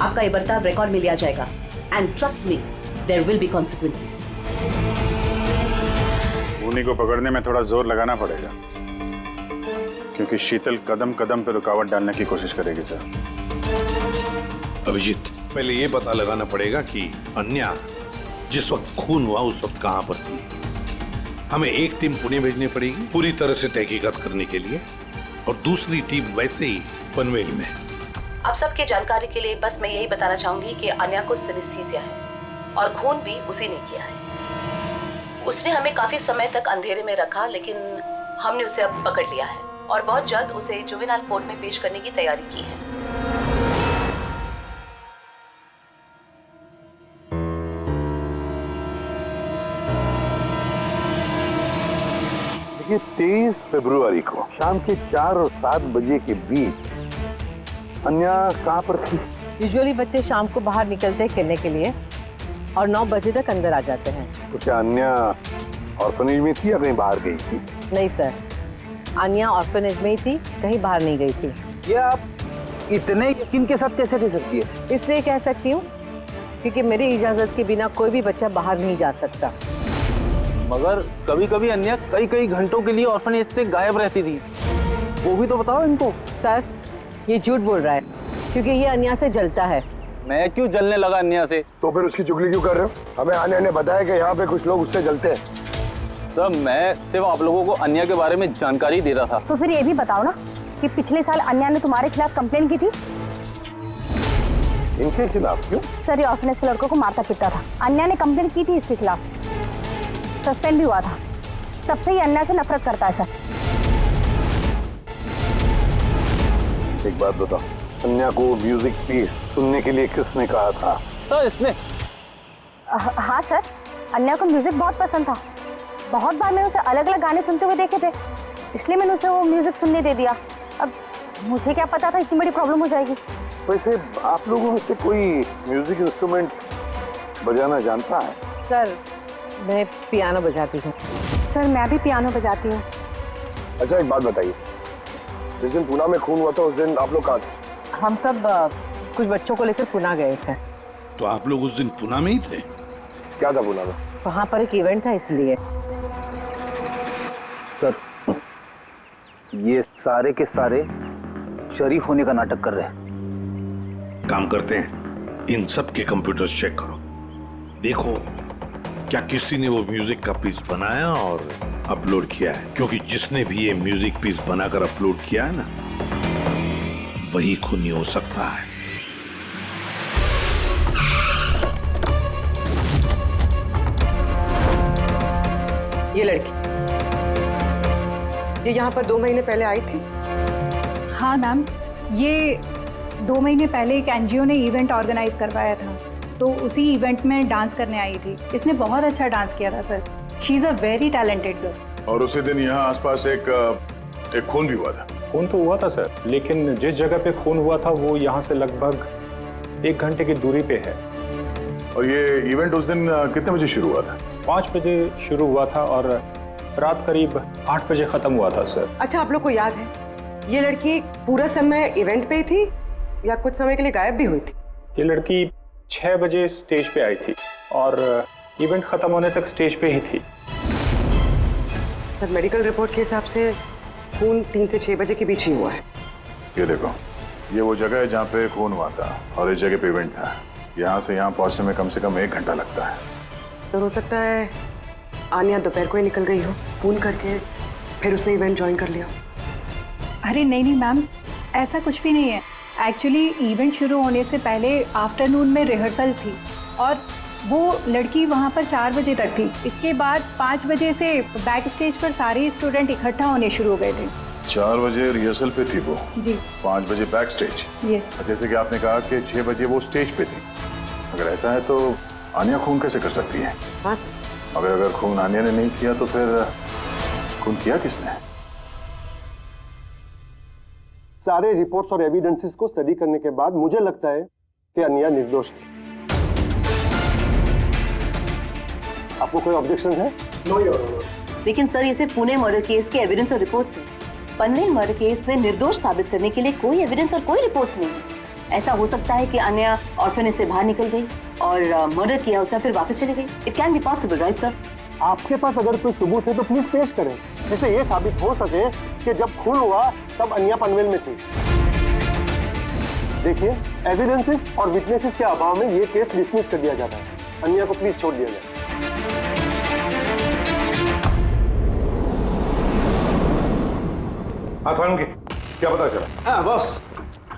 Speaker 1: आपका ये बर्ताव रिकॉर्ड में लिया जाएगा, and trust me, there will be consequences.
Speaker 2: उन्हीं को पकड़ने में थोड़ा जोर लगाना पड़ेगा, क्योंकि शीतल कदम कदम पे रुकावट डालने की कोशिश करेगी सर।
Speaker 10: अभिजीत, पहले ये पता लगाना पड़ेगा कि अन्या जिस वक्त खून हुआ उस वक्त कहां पर थी। हमें एक टीम पुणे भेजनी पड़ेगी पूरी तरह से तहकीकात करने के लिए, और दूसरी टीम वैसे ही पनवेल में।
Speaker 1: आप सबकी जानकारी के लिए बस मैं यही बताना चाहूंगी कि अन्या को सिनेस्थीसिया है और खून भी उसी ने किया है। उसने हमें काफी समय तक अंधेरे में रखा, लेकिन हमने उसे अब पकड़ लिया है और बहुत जल्द उसे जुवेनाइल कोर्ट में पेश करने की तैयारी की है।
Speaker 3: देखिए 23 फरवरी को शाम के 4 और 7 बजे के बीच अन्या कहाँ पर थी?
Speaker 9: यूजुअली बच्चे शाम को बाहर निकलते हैं खेलने के लिए और 9 बजे तक अंदर आ जाते हैं।
Speaker 3: तो क्या अन्या ऑर्फनेज में थी या कहीं बाहर गई थी?
Speaker 9: नहीं सर, अन्या ऑर्फनेज में ही थी, कहीं बाहर नहीं गई थी।
Speaker 6: ये आप इतने यकीन के साथ कैसे कह सकती है?
Speaker 9: इसलिए कह सकती हूँ क्योंकि मेरी इजाजत के बिना कोई भी बच्चा बाहर नहीं जा सकता।
Speaker 6: मगर कभी कभी अन्या कई घंटों के लिए ऑर्फनेज से गायब रहती थी, वो भी तो बताओ इनको।
Speaker 9: सर ये झूठ बोल रहा है क्योंकि ये अन्या से जलता है।
Speaker 6: मैं क्यों जलने लगा अन्या से?
Speaker 3: तो फिर उसकी चुगली क्यों कर रहे हो? हमें अन्या ने बताया कि यहाँ पे कुछ लोग उससे जलते हैं।
Speaker 6: सर मैं सिर्फ आप लोगों को अन्या के बारे में जानकारी दे रहा था।
Speaker 13: तो फिर ये भी बताओ ना कि पिछले साल अन्या ने तुम्हारे खिलाफ कंप्लेन की थी।
Speaker 3: इनके खिलाफ क्यों?
Speaker 13: सर ये ऑर्फनेज के लड़कों को मारता पीटता था, अन्या ने कंप्लेन की थी इसके खिलाफ, सस्पेंड भी हुआ था। तब से ही अन्या से नफरत करता है सर।
Speaker 3: एक बात बताओ, अन्या को म्यूजिक पीस सुनने के लिए किसने कहा था?
Speaker 6: सर इसने।
Speaker 13: हाँ सर, अन्या को म्यूजिक बहुत पसंद था। बहुत बार मैंने उसे अलग अलग गाने सुनते हुए देखे थे, इसलिए मैंने उसे वो म्यूजिक सुनने दे दिया। अब मुझे क्या पता था इतनी बड़ी प्रॉब्लम हो जाएगी।
Speaker 3: वैसे आप लोगों में से कोई म्यूजिक इंस्ट्रूमेंट बजाना जानता है?
Speaker 9: सर मैं पियानो बजाती हूँ।
Speaker 13: सर मैं भी पियानो बजाती हूँ।
Speaker 3: अच्छा एक बात बताइए, जिस दिन पूना में खून हुआ था उस दिन आप लोग कहाँ थे?
Speaker 9: हम सब कुछ बच्चों को लेकर पुणे गए थे।
Speaker 10: तो आप लोग उस दिन पुणे में ही थे?
Speaker 3: क्या था पुना में?
Speaker 9: वहाँ पर एक इवेंट था इसलिए।
Speaker 6: सर ये सारे के सारे शरीफ होने का नाटक कर रहे हैं।
Speaker 10: काम करते हैं, इन सब के कंप्यूटर्स चेक करो, देखो क्या किसी ने वो म्यूजिक का पीस बनाया और अपलोड किया है, क्योंकि जिसने भी ये म्यूजिक पीस बनाकर अपलोड किया है ना, वही खूनी हो सकता है।
Speaker 14: ये लड़की ये यहाँ पर 2 महीने पहले आई थी।
Speaker 13: हाँ मैम, ये 2 महीने पहले एक एनजीओ ने इवेंट ऑर्गेनाइज करवाया था, तो उसी इवेंट में डांस करने आई थी। इसने बहुत अच्छा डांस किया था sir. She is a very talented girl.
Speaker 5: और उसी दिन यहाँ आसपास एक खून भी हुआ था।
Speaker 12: खून तो हुआ था सर, लेकिन जिस जगह पे खून हुआ था वो यहाँ से लगभग 1 घंटे की दूरी पे है।
Speaker 5: और ये इवेंट उस दिन कितने बजे शुरू हुआ था?
Speaker 12: 5 बजे शुरू हुआ था और रात करीब 8 बजे खत्म हुआ था सर।
Speaker 14: अच्छा आप लोग को याद है ये लड़की पूरा समय इवेंट पे ही थी या कुछ समय के लिए गायब भी हुई थी?
Speaker 12: ये लड़की 6 बजे स्टेज पे आई थी और इवेंट खत्म होने तक स्टेज पे ही थी।
Speaker 14: सर मेडिकल रिपोर्ट के हिसाब से खून 3 से 6 बजे के बीच ही हुआ है।
Speaker 5: ये देखो, ये वो जगह है जहाँ पे खून हुआ था और इस जगह पे इवेंट था। यहाँ से यहाँ पहुँचने में कम से कम 1 घंटा लगता है।
Speaker 14: सर हो सकता है आनिया दोपहर को ही निकल गई हो, खून करके फिर उसने इवेंट ज्वाइन कर लिया।
Speaker 13: अरे नहीं मैम, ऐसा कुछ भी नहीं है। एक्चुअली इवेंट शुरू होने से पहले आफ्टरनून में रिहर्सल थी और वो लड़की वहाँ पर 4 बजे तक थी। इसके बाद 5 बजे से बैक स्टेज पर सारे स्टूडेंट इकट्ठा होने शुरू हो गए थे।
Speaker 5: 4 बजे रिहर्सल पे थी वो
Speaker 13: जी,
Speaker 5: 5 बजे बैक स्टेज।
Speaker 13: यस।
Speaker 5: जैसे कि आपने कहा कि 6 बजे वो स्टेज पे थी। अगर ऐसा है तो आनिया खून कैसे कर सकती है?
Speaker 14: हाँ सर।
Speaker 5: अगर खून आनिया ने नहीं किया तो फिर खून किया किसने?
Speaker 15: सारे रिपोर्ट्स और एविडेंसेस को स्टडी करने के बाद मुझे लगता है कि अन्या निर्दोष है। आपको कोई ऑब्जेक्शन है?
Speaker 1: No your honour. लेकिन सर ये सिर्फ पुणे मर्डर केस के एविडेंस और रिपोर्ट्स हैं। पनवेल मर्डर केस में निर्दोष साबित करने के लिए कोई एविडेंस और कोई रिपोर्ट्स नहीं है। ऐसा हो सकता है कि अन्या ऑर्फनेज से बाहर निकल गई और मर्डर किया उसने फिर वापस चली गई। It can be possible, right sir?
Speaker 15: आपके पास अगर कोई सबूत है तो प्लीज पेश करें, जिससे ये साबित हो सके कि जब खून हुआ तब अन्या पनवेल में थी। देखिए, एविडेंसेस और विटनेसेस के अभाव में ये केस डिसमिस कर दिया जाता है। अन्या को प्लीज छोड़ दिया जाए।
Speaker 5: हाँ फारूक, क्या पता चला?
Speaker 11: हाँ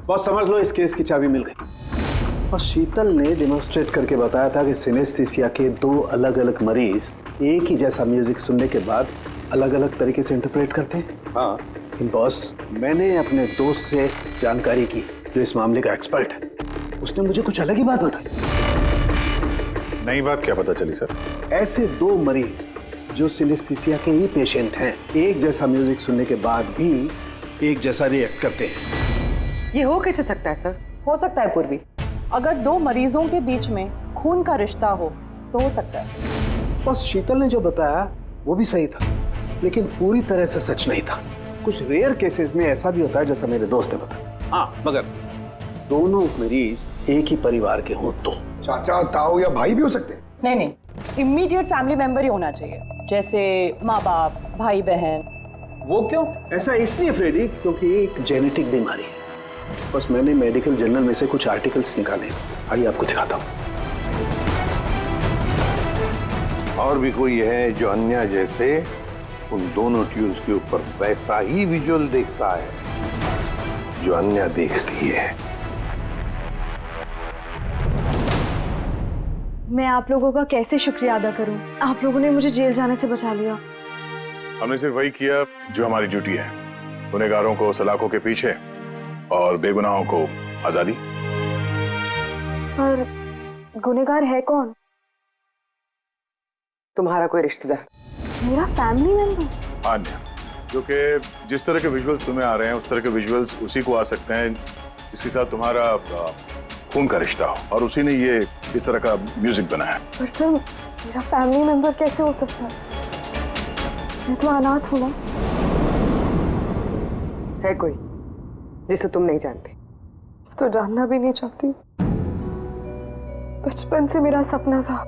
Speaker 11: बॉस समझ लो, इस केस की चाबी मिल गई। और शीतल ने डेमोन्स्ट्रेट करके बताया था कि सिनेस्थीसिया के 2 अलग अलग मरीज एक ही जैसा म्यूजिक सुनने के बाद अलग अलग तरीके से इंटरप्रेट करते हैं। हाँ लेकिन बॉस, मैंने अपने दोस्त से जानकारी की जो इस मामले का एक्सपर्ट है। उसने मुझे कुछ अलग ही बात बताई।
Speaker 2: नई बात क्या पता चली सर?
Speaker 11: ऐसे 2 मरीज जो सिनेस्थीसिया के ही पेशेंट हैं, एक जैसा म्यूजिक सुनने के बाद भी एक जैसा रिएक्ट करते हैं।
Speaker 14: ये हो कैसे सकता है सर?
Speaker 16: हो सकता है पूर्वी, अगर 2 मरीजों के बीच में खून का रिश्ता हो तो हो सकता है।
Speaker 11: बस शीतल ने जो बताया वो भी सही था, लेकिन पूरी तरह से सच नहीं था। कुछ रेयर केसेस में ऐसा भी होता है जैसा मेरे दोस्त ने बताया। हाँ, मगर दोनों मरीज एक ही परिवार के हो तो
Speaker 3: चाचा, ताऊ या भाई भी हो सकते हैं।
Speaker 16: नहीं, इमीडिएट फैमिली मेंबर ही होना चाहिए, जैसे माँ बाप, भाई बहन।
Speaker 11: वो क्यों? ऐसा इसलिए फ्रेडी क्योंकि एक जेनेटिक बीमारी है। बस मैंने मेडिकल जर्नल में से कुछ आर्टिकल्स निकाले, आइए आपको दिखाता हूँ।
Speaker 3: और भी कोई है जो अन्या जैसे उन दोनों ट्यून्स के ऊपर वैसा ही विजुअल देखता है जो अन्या देखती है?
Speaker 7: मैं आप लोगों का कैसे शुक्रिया अदा करूं? आप लोगों ने मुझे जेल जाने से बचा लिया।
Speaker 2: हमने सिर्फ वही किया जो हमारी ड्यूटी है, गुनहगारों को सलाखों के पीछे और बेगुनाहों को आजादी।
Speaker 7: पर गुनहगार है कौन?
Speaker 14: तुम्हारा कोई रिश्तेदार।
Speaker 7: मेरा फैमिली मेंबर?
Speaker 2: अन्या, जो कि जिस तरह के विजुअल्स तुम्हें आ रहे हैं उस तरह के विजुअल्स उसी को आ सकते हैं जिसके साथ तुम्हारा खून का रिश्ता हो, और उसी ने ये इस तरह का म्यूजिक बनाया।
Speaker 7: पर सर, मेरा फैमिली मेंबर कैसे हो सकता है? मैं तो अनाथ हूँ ना।
Speaker 14: है कोई जिसे तुम नहीं जानते?
Speaker 7: तो जानना भी नहीं चाहती। बचपन से मेरा सपना था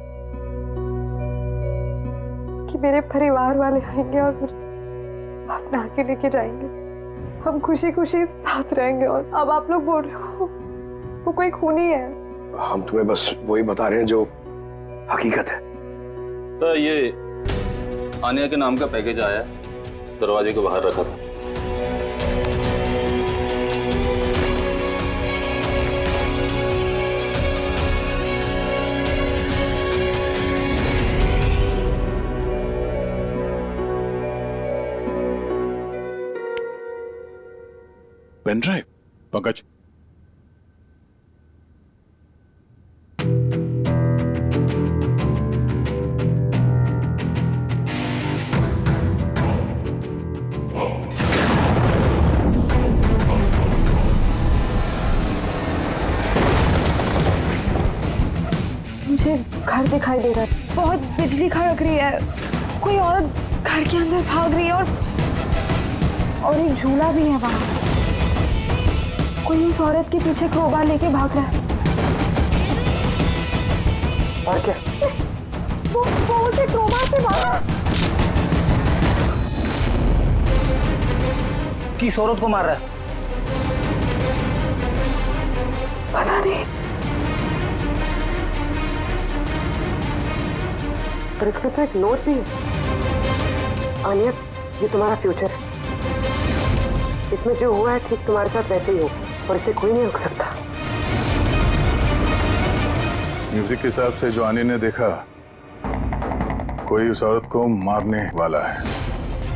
Speaker 7: कि मेरे परिवार वाले आएंगे और मुझे अपना के लेके जाएंगे, हम खुशी खुशी साथ रहेंगे। और अब आप लोग बोल रहे हो वो कोई खूनी है।
Speaker 3: हम तुम्हें बस वही बता रहे हैं जो हकीकत है।
Speaker 17: सर, ये आनिया के नाम का पैकेज आया, दरवाजे के बाहर रखा था।
Speaker 2: Pen drive? पंकज,
Speaker 7: मुझे घर दिखाई दे रहा है, बहुत बिजली खड़क रही है, कोई औरत घर के अंदर भाग रही है और एक झूला भी है वहां। कोई उस औरत के पीछे क्रोबार लेके भाग रहा है।
Speaker 15: और क्या?
Speaker 7: वो उसे क्रोबार से मारा।
Speaker 8: किस औरत को मार रहा है?
Speaker 7: पता नहीं।
Speaker 14: पर इसमें तो एक नोट भी है। आनिया, ये तुम्हारा फ्यूचर है। इसमें जो हुआ है ठीक तुम्हारे साथ वैसे ही हो, और इसे कोई नहीं रोक सकता।
Speaker 2: म्यूजिक के हिसाब से जो आने ने देखा, कोई उस औरत को मारने वाला है,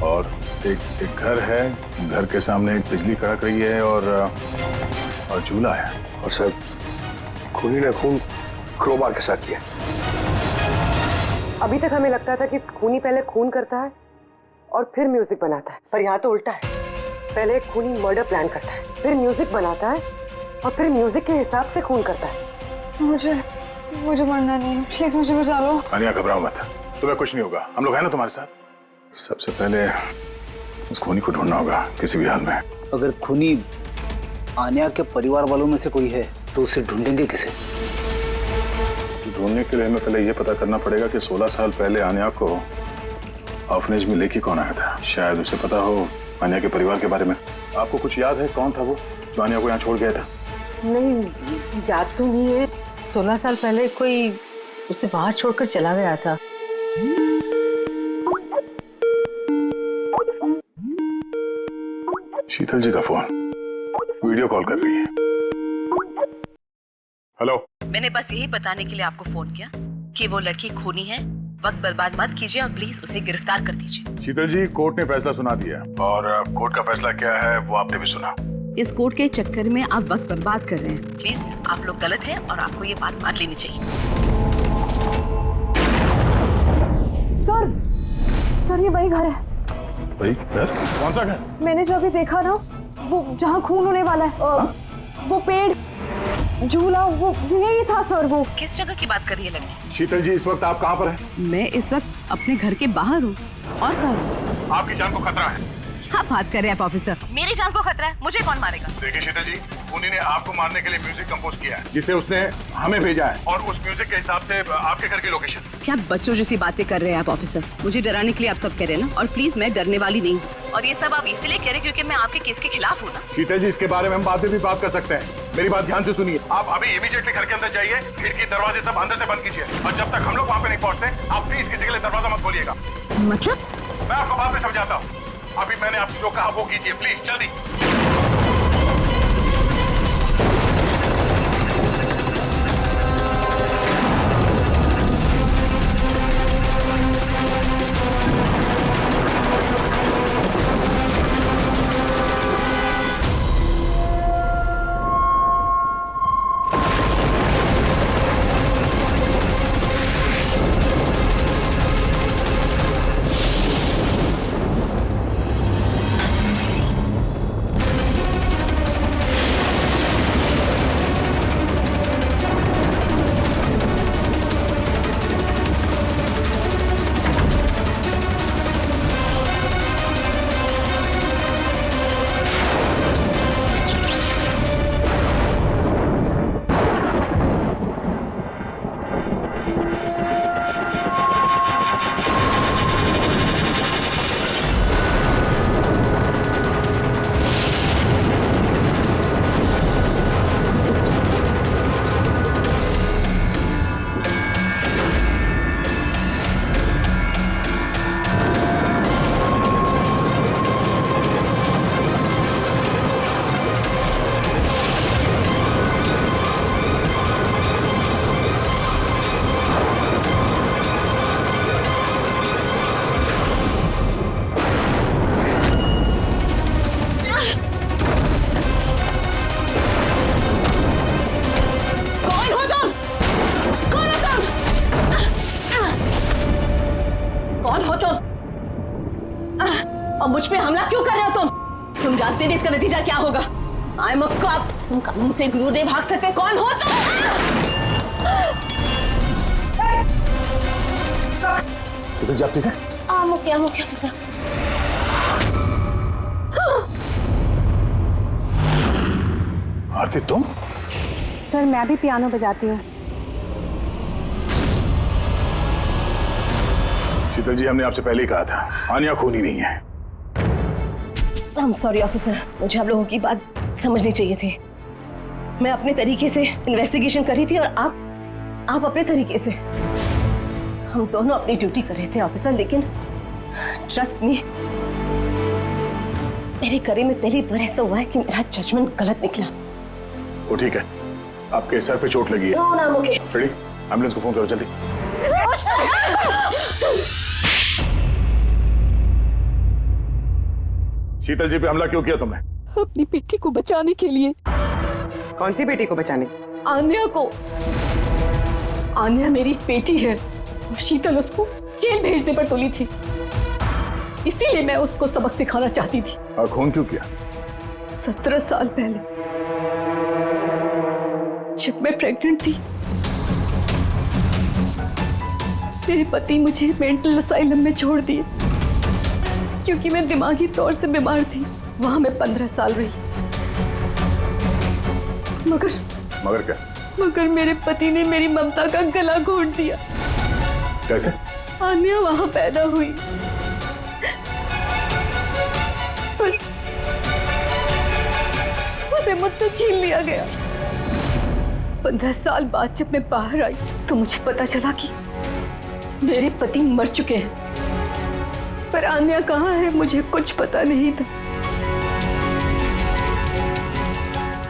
Speaker 2: और एक घर है, घर के सामने एक बिजली कड़क रही है और झूला है।
Speaker 3: और सर, खूनी ने खून क्रोबार के साथ किया।
Speaker 14: अभी तक हमें लगता था कि खूनी पहले खून करता है और फिर म्यूजिक बनाता है, पर यहाँ तो उल्टा है। पहले एक खूनी मर्डर प्लान करता है, फिर म्यूजिक बनाता है और फिर म्यूजिक के हिसाब से खून करता है।
Speaker 7: मुझे मरना नहीं है, प्लीज मुझे बचा लो।
Speaker 2: आनिया, घबराओ मत, तुम्हें कुछ नहीं होगा, हम लोग हैं ना तुम्हारे साथ। सबसे पहले उस खूनी को ढूंढना होगा किसी भी हाल में।
Speaker 8: अगर खूनी आनिया के परिवार वालों में से कोई है
Speaker 11: तो उसे ढूंढेंगे किसे?
Speaker 2: ढूंढने के लिए हमें पहले ये पता करना पड़ेगा कि 16 साल पहले आन्या को ऑर्फनेज में लेके कौन आया था। शायद उसे पता हो आन्या के परिवार के बारे में। आपको कुछ याद है कौन था वो जो आन्या को यहाँ छोड़ गया था?
Speaker 14: नहीं, याद तो नहीं है।
Speaker 9: 16 साल पहले कोई उसे बाहर छोड़कर चला गया था।
Speaker 2: शीतल जी का फोन, वीडियो कॉल कर रही है। हेलो।
Speaker 1: मैंने बस यही बताने के लिए आपको फोन किया कि वो लड़की खूनी है। वक्त बर्बाद मत कीजिए और प्लीज उसे गिरफ्तार कर दीजिए।
Speaker 2: शीतल जी, कोर्ट ने फैसला सुना दिया और कोर्ट का फैसला क्या है वो आपने भी सुना।
Speaker 1: इस कोर्ट के चक्कर में आप वक्त बर्बाद कर रहे हैं। प्लीज आप लोग गलत हैं और आपको ये बात मान लेनी चाहिए।
Speaker 7: सर ये वही घर है।
Speaker 2: वही घर? कौन सा घर?
Speaker 7: मैंने जो अभी देखा ना, वो जहाँ खून होने वाला है, वो पेड़, झूला, वो यही था सर। वो
Speaker 1: किस जगह की बात कर रही है लड़की?
Speaker 2: शीतल जी, इस वक्त आप कहाँ पर हैं?
Speaker 1: मैं इस वक्त अपने घर के बाहर हूँ। और कहाँ हूँ?
Speaker 2: आपकी जान को खतरा है।
Speaker 1: क्या बात कर रहे हैं आप ऑफिसर? मेरी जान को खतरा है? मुझे कौन मारेगा?
Speaker 2: देखिए शीतल जी, खूनी ने आपको मारने के लिए म्यूजिक कंपोज किया है जिसे उसने हमें भेजा है और उस म्यूजिक के हिसाब से आपके घर की लोकेशन।
Speaker 1: क्या बच्चों जैसी बातें कर रहे हैं आप ऑफिसर? मुझे डराने के लिए आप सब कह रहे हैं ना? और प्लीज मैं डरने वाली नहीं हूँ। और ये सब आप इसीलिए कह रहे हैं क्योंकि मैं आपके केस के खिलाफ हूँ ना?
Speaker 2: शीतल जी, इसके बारे में हम बाद में भी बात कर सकते हैं। मेरी बात ध्यान से सुनिए। आप अभी इमीडिएटली घर के अंदर जाइए, खिड़की दरवाजे सब अंदर से बंद कीजिए और जब तक हम लोग वहाँ पे नहीं पहुँचते आप प्लीज किसी के लिए दरवाजा मत खोलिएगा।
Speaker 1: मतलब?
Speaker 2: मैं आपको बाद में समझाता हूँ। अभी मैंने आपसे जो कहा वो कीजिए प्लीज, जल्दी।
Speaker 1: और मुझ पे हमला क्यों कर रहे हो तुम? तुम जानते नहीं इसका नतीजा क्या होगा। I am a cop. तुम कानून से दूर नहीं भाग सकते। कौन हो तुम?
Speaker 2: शीतल जी, आप ठीक है?
Speaker 1: आम क्या ऑफिसर?
Speaker 2: आरती, तुम?
Speaker 14: सर मैं भी पियानो बजाती हूँ।
Speaker 2: शीतल जी, हमने आपसे पहले ही कहा था आन्या खूनी नहीं है।
Speaker 1: आई एम सॉरी ऑफिसर, मुझे आप लोगों की बात समझनी चाहिए थी। मैं अपने तरीके से इन्वेस्टिगेशन कर रही थी और आप अपने तरीके से। हम दोनों अपनी ड्यूटी कर रहे थे ऑफिसर, लेकिन ट्रस्ट मी, मेरे करियर में पहली बार ऐसा हुआ है कि मेरा जजमेंट गलत निकला।
Speaker 2: वो ठीक है, आपके सर पे चोट लगी है।
Speaker 1: No, no, I'm okay.
Speaker 2: Freddy, ambulance को फोन करो जल्दी। शीतल जी पे हमला क्यों किया तुमने?
Speaker 13: अपनी बेटी को बचाने के लिए।
Speaker 14: कौन सी बेटी को बचाने?
Speaker 13: आन्या को। आन्या मेरी बेटी है और शीतल उसको जेल भेजने पर तुली थी, इसीलिए मैं उसको सबक सिखाना चाहती थी।
Speaker 2: और खून क्यों किया?
Speaker 13: 17 साल पहले जब मैं प्रेग्नेंट थी, मेरे पति मुझे मेंटल असाइलम में छोड़ दिए क्योंकि मैं दिमागी तौर से बीमार थी। वहां मैं 15 साल रही,
Speaker 2: मगर क्या?
Speaker 18: मगर मेरे पति ने मेरी ममता का गला घोट दिया।
Speaker 2: कैसे?
Speaker 18: आन्या वहां पैदा हुई, पर उसे मुझसे छीन लिया गया। 15 साल बाद जब मैं बाहर आई तो मुझे पता चला कि मेरे पति मर चुके हैं, पर आन्या कहाँ है मुझे कुछ पता नहीं था।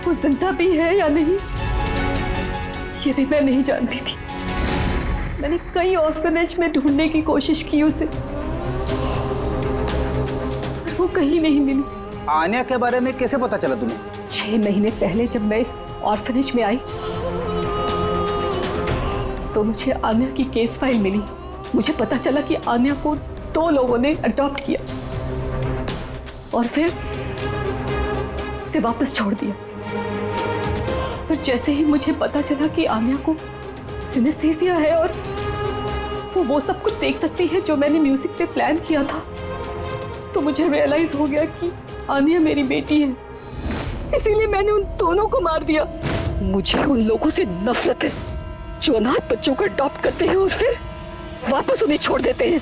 Speaker 18: वो जिंदा भी है या नहीं ये भी मैं नहीं जानती थी। मैंने कई ऑर्फनेज में ढूंढने की कोशिश की उसे, पर वो कहीं नहीं मिली।
Speaker 19: आन्या के बारे में कैसे पता चला तुम्हें?
Speaker 18: 6 महीने पहले जब मैं इस ऑर्फनेज में आई तो मुझे आन्या की केस फाइल मिली। मुझे पता चला कि आन्या को 2 लोगों ने अडॉप्ट किया और फिर उसे वापस छोड़ दिया। पर जैसे ही मुझे पता चला कि आन्या को सिनेस्थेसिया है और वो सब कुछ देख सकती है जो मैंने म्यूजिक पे प्लान किया था, तो मुझे रियलाइज हो गया कि आन्या मेरी बेटी है। इसीलिए मैंने उन दोनों को मार दिया। मुझे उन लोगों से नफरत है जो अनाथ बच्चों को अडॉप्ट करते हैं और फिर वापस उन्हें छोड़ देते हैं।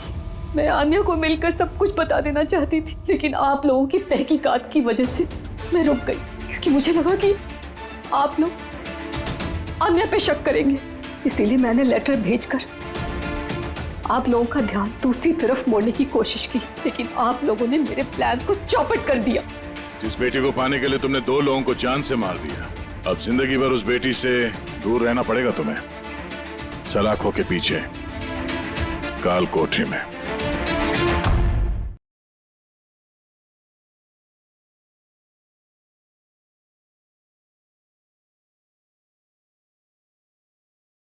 Speaker 18: मैं आन्या को मिलकर सब कुछ बता देना चाहती थी, लेकिन आप लोगों की तहकीकात की वजह से मैं रुक गई, क्योंकि मुझे लगा कि आप लोग आन्या पे शक करेंगे। इसीलिए मैंने लेटर भेजकर आप लोगों का ध्यान दूसरी तरफ मोड़ने की कोशिश की, लेकिन आप लोगों ने मेरे प्लान को चौपट कर दिया।
Speaker 2: जिस बेटी को पाने के लिए तुमने 2 लोगों को जान से मार दिया, अब जिंदगी भर उस बेटी से दूर रहना पड़ेगा तुम्हें, सलाखों के पीछे, काल कोठरी में।